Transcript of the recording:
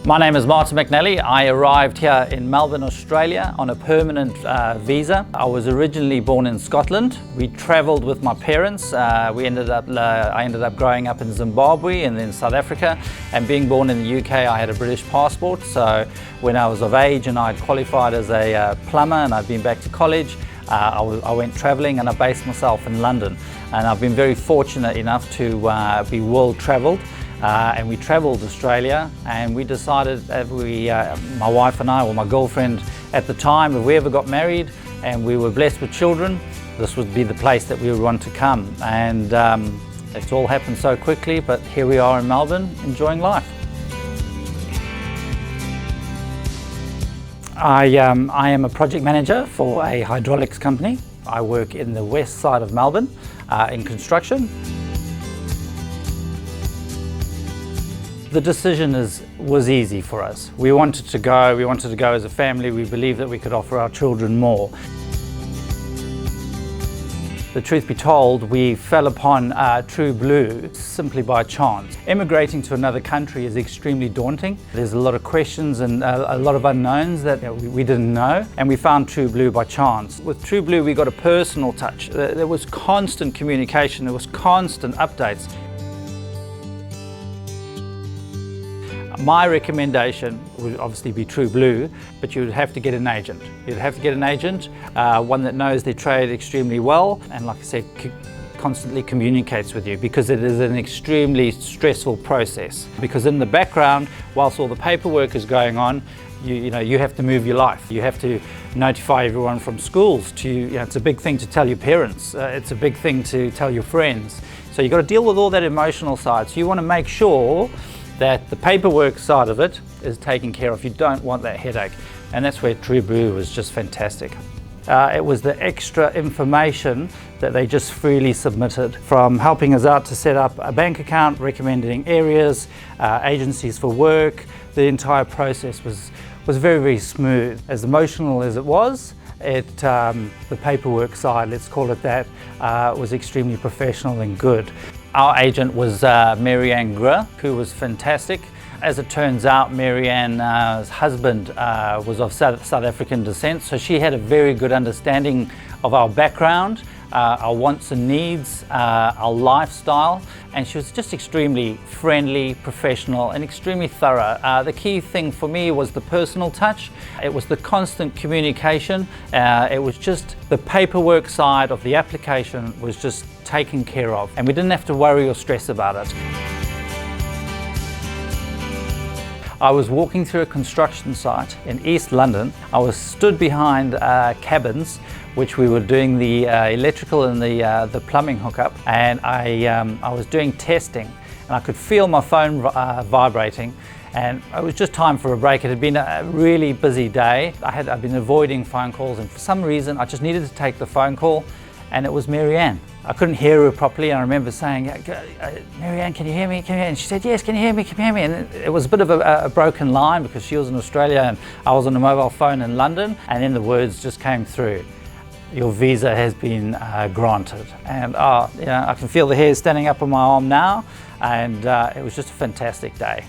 My name is Marty McNally. I arrived here in Melbourne, Australia on a permanent visa. I was originally born in Scotland. We travelled with my parents. I ended up growing up in Zimbabwe and then South Africa. And being born in the UK, I had a British passport. So when I was of age and I'd qualified as a plumber and I'd been back to college, I went travelling and I based myself in London. And I've been very fortunate enough to be world travelled. And we travelled Australia, and we decided that my wife and I, or my girlfriend at the time, if we ever got married and we were blessed with children, this would be the place that we would want to come. And it's all happened so quickly, but here we are in Melbourne, enjoying life. I am a project manager for a hydraulics company. I work in the west side of Melbourne in construction. The decision was easy for us. We wanted to go as a family. We believed that we could offer our children more. The truth be told, we fell upon True Blue simply by chance. Immigrating to another country is extremely daunting. There's a lot of questions and a lot of unknowns that we didn't know, and we found True Blue by chance. With True Blue, we got a personal touch. There was constant communication, there was constant updates. My recommendation would obviously be True Blue, but you would have to get an agent. You'd have to get an agent, one that knows their trade extremely well, and like I said, constantly communicates with you, because it is an extremely stressful process. Because in the background, whilst all the paperwork is going on, you have to move your life. You have to notify everyone from schools. It's a big thing to tell your parents. It's a big thing to tell your friends. So you've got to deal with all that emotional side. So you want to make sure that the paperwork side of it is taken care of. You don't want that headache. And that's where True Blue was just fantastic. It was the extra information that they just freely submitted, from helping us out to set up a bank account, recommending areas, agencies for work. The entire process was very, very smooth. As emotional as it was, the paperwork side, let's call it that, was extremely professional and good. Our agent was Marianne Greer, who was fantastic. As it turns out, Marianne's husband was of South African descent, so she had a very good understanding of our background, our wants and needs, our lifestyle, and she was just extremely friendly, professional, and extremely thorough. The key thing for me was the personal touch. It was the constant communication. It was just the paperwork side of the application was just taken care of, and we didn't have to worry or stress about it. I was walking through a construction site in East London. I was stood behind cabins, which we were doing the electrical and the plumbing hookup, and I was doing testing, and I could feel my phone vibrating, and it was just time for a break. It had been a really busy day. I'd been avoiding phone calls, and for some reason I just needed to take the phone call, and it was Marianne. I couldn't hear her properly, and I remember saying, Marianne, can you hear me? Can you hear me? And she said, yes, can you hear me? Can you hear me? And it was a bit of a broken line, because she was in Australia and I was on a mobile phone in London, and then the words just came through. Your visa has been granted. And I can feel the hairs standing up on my arm now, and it was just a fantastic day.